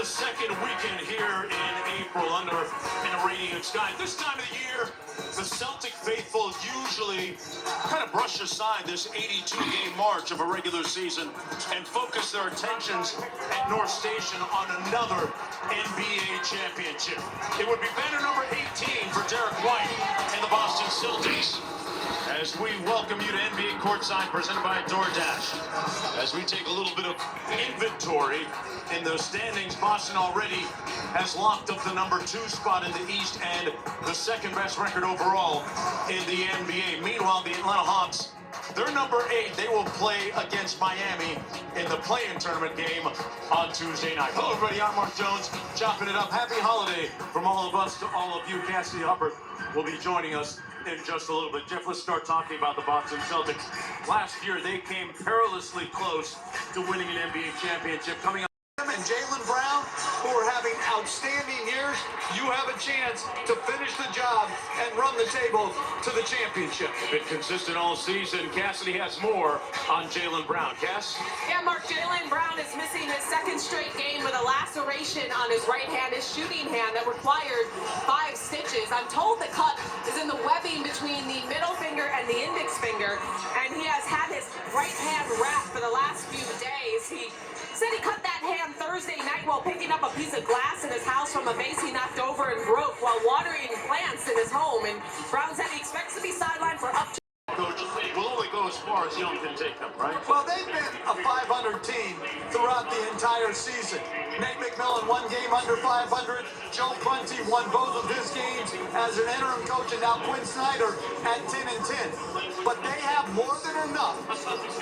the second weekend here in April under an irradiant sky. This time of the year, the Celtic faithful usually kind of brush aside this 82-game march of a regular season and focus their attentions at North Station on another NBA championship. It would be banner number 18 for Derek White and the Boston Celtics. As we welcome you to NBA Courtside, presented by DoorDash. As we take a little bit of inventory in those standings, Boston already has locked up the number 2 spot in the East and the second best record overall in the NBA. Meanwhile, the Atlanta Hawks, they're number 8. They will play against Miami in the play-in tournament game on Tuesday night. Hello, everybody. I'm Mark Jones, chopping it up. Happy holiday from all of us to all of you. Cassidy Hubbard will be joining us in just a little bit. Jeff, let's start talking about the Boston Celtics. Last year, they came perilously close to winning an NBA championship. Coming up, and Jaylen Brown, who are having outstanding years, you have a chance to finish the job and run the table to the championship. They've been consistent all season. Cassidy has more on Jaylen Brown. Cass? Yeah, Mark, Jaylen Brown is missing his second straight game with a laceration on his right hand, his shooting hand, that required 5 stitches. I'm told the cut is in the webbing between the middle finger and the index finger, and he has had his right hand wrapped for the last few days. He said he cut that hand Thursday night while picking up a piece of glass in his house from a vase he knocked over and broke while watering plants in his home. And Brown said he expects to be sidelined for up to... Coach, will only go as far as Young can take them, right? Well, they've been a 500 team throughout the entire season. Nate McMillan, 1 game under 500. Joe Prunty won both of his games as an interim coach, and now Quinn Snyder at 10-10. But they have more than enough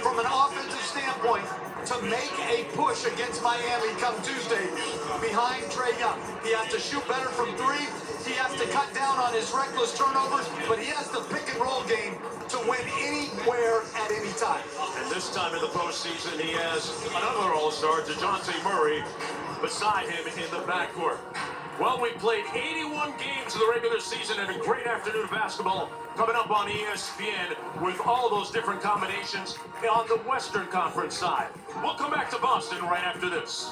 from an offensive standpoint to make a push against Miami come Tuesday behind Trae Young. He has to shoot better from 3. He has to cut down on his reckless turnovers, but he has the pick and roll game to win anywhere at any time. And this time in the postseason, he has another all-star, DeJounte Murray, beside him in the backcourt. Well, we played 81 games in the regular season and a great afternoon of basketball coming up on ESPN with all those different combinations on the Western Conference side. We'll come back to Boston right after this.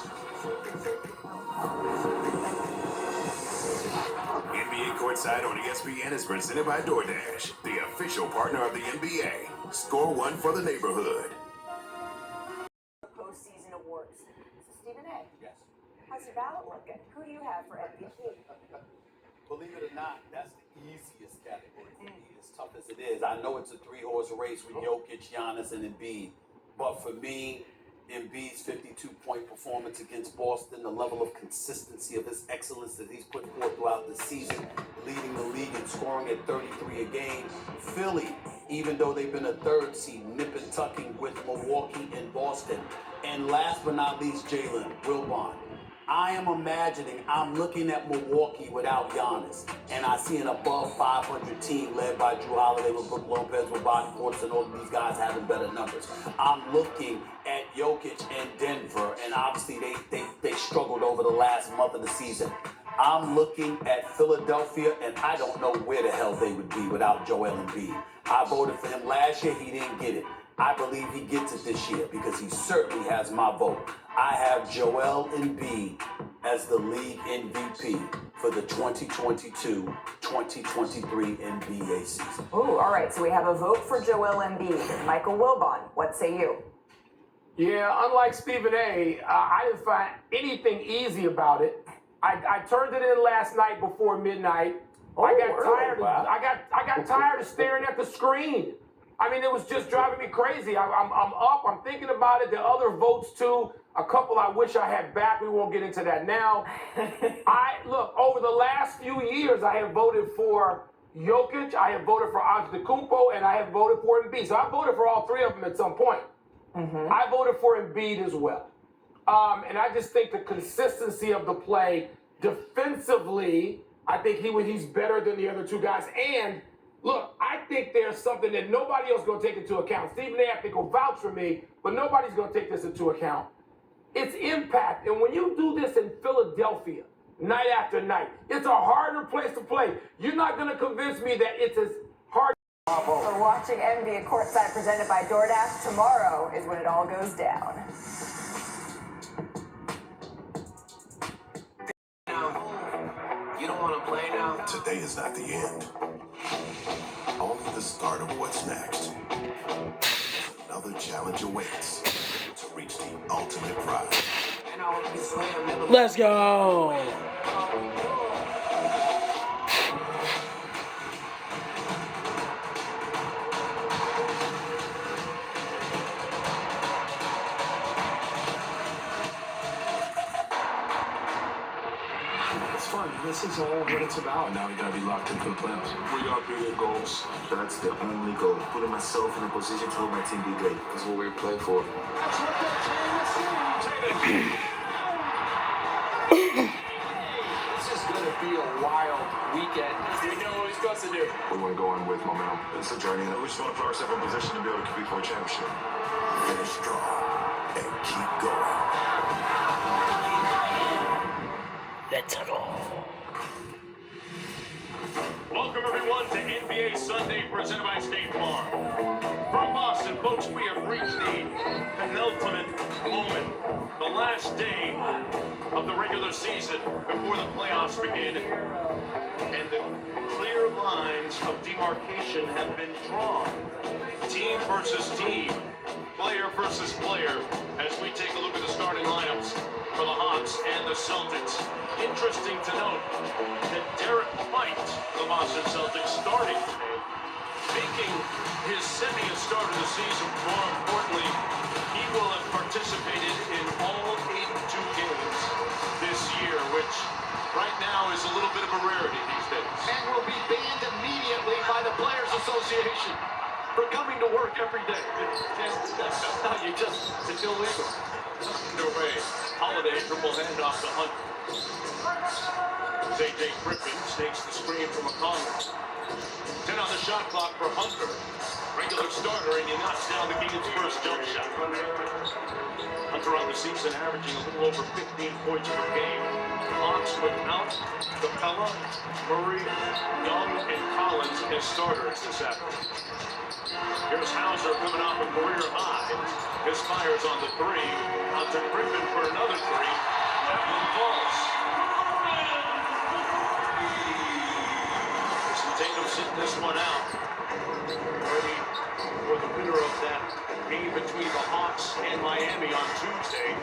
NBA Courtside on ESPN is presented by DoorDash, the official partner of the NBA. Score one for the neighborhood. Postseason awards. So Stephen A. Yes. How's your ballot looking? Who do you have for MVP? Believe it or not, that's the easiest category for me. As tough as it is, I know it's a 3-horse race with Jokic, Giannis, and Embiid. But for me, Embiid's 52-point performance against Boston, the level of consistency of his excellence that he's put forth throughout the season, leading the league in scoring at 33 a game. Philly, even though they've been a 3rd seed, nip and tucking with Milwaukee and Boston. And last but not least, Jalen Wilbon. I am imagining I'm looking at Milwaukee without Giannis, and I see an above 500 team led by Drew Holiday with Brook Lopez, with Bobby Portis, and all of these guys having better numbers. I'm looking at Jokic and Denver, and obviously they struggled over the last month of the season. I'm looking at Philadelphia, and I don't know where the hell they would be without Joel Embiid. I voted for him last year. He didn't get it. I believe he gets it this year because he certainly has my vote. I have Joel Embiid as the league MVP for the 2022-2023 NBA season. Ooh, all right. So we have a vote for Joel Embiid. Michael Wilbon, what say you? Yeah, unlike Stephen A., I didn't find anything easy about it. I turned it in last night before midnight. I got tired of staring at the screen. I mean, it was just driving me crazy. I'm up. I'm thinking about it. The other votes too. A couple I wish I had back. We won't get into that now. Look, over the last few years, I have voted for Jokic. I have voted for Antetokounmpo, and I have voted for Embiid. So I voted for all 3 of them at some point. Mm-hmm. I voted for Embiid as well. And I just think the consistency of the play defensively, I think he's better than the other 2 guys. And look, I think there's something that nobody else is going to take into account. Stephen A., I think, will vouch for me, but nobody's going to take this into account. It's impact. And when you do this in Philadelphia, night after night, it's a harder place to play. You're not going to convince me that it's as hard. For watching NBA Courtside presented by DoorDash, tomorrow is when it all goes down. Today is not the end. Only the start of what's next. Another challenge awaits to reach the ultimate prize. Let's go. It's fun. This is all what it's about. Now we gotta be locked in for the playoffs. We got bigger goals. That's the only goal. Putting myself in a position to help my team be great. That's what we're playing for. That's what they're trying to see. This is gonna be a wild weekend. We know what he's supposed to do. We want to go on with momentum. It's a journey. We just want to put ourselves in position to be able to compete for a championship. Finish strong and keep going. Let's go. Welcome, everyone, to NBA Sunday, presented by State Farm. From Boston, folks, we have reached the penultimate moment, the last day of the regular season before the playoffs begin. And the clear lines of demarcation have been drawn. Team versus team, player versus player, as we take a look at the starting lineups for the Hawks and the Celtics. Interesting to note that Derek White, the Boston Celtics, starting today, making his 70th start of the season. More importantly, he will have participated in all 82 games this year, which right now is a little bit of a rarity these days. And will be banned immediately by the Players Association for coming to work every day. It's illegal. Underway. Holiday triple handoff to Hunt. A.J. Griffin snakes the screen from McConnell. 10 on the shot clock for Hunter. Regular starter, and he knocks down the Kings' first jump shot. Hunter on the season averaging a little over 15 points per game. Hawks without Capella, Murray, Young, and Collins as starters this afternoon. Here's Hauser coming off a career high. His fires on the three. Out to Griffin for another three. And falls. Tatum sitting this one out. Ready for the winner of that game between the Hawks and Miami on Tuesday.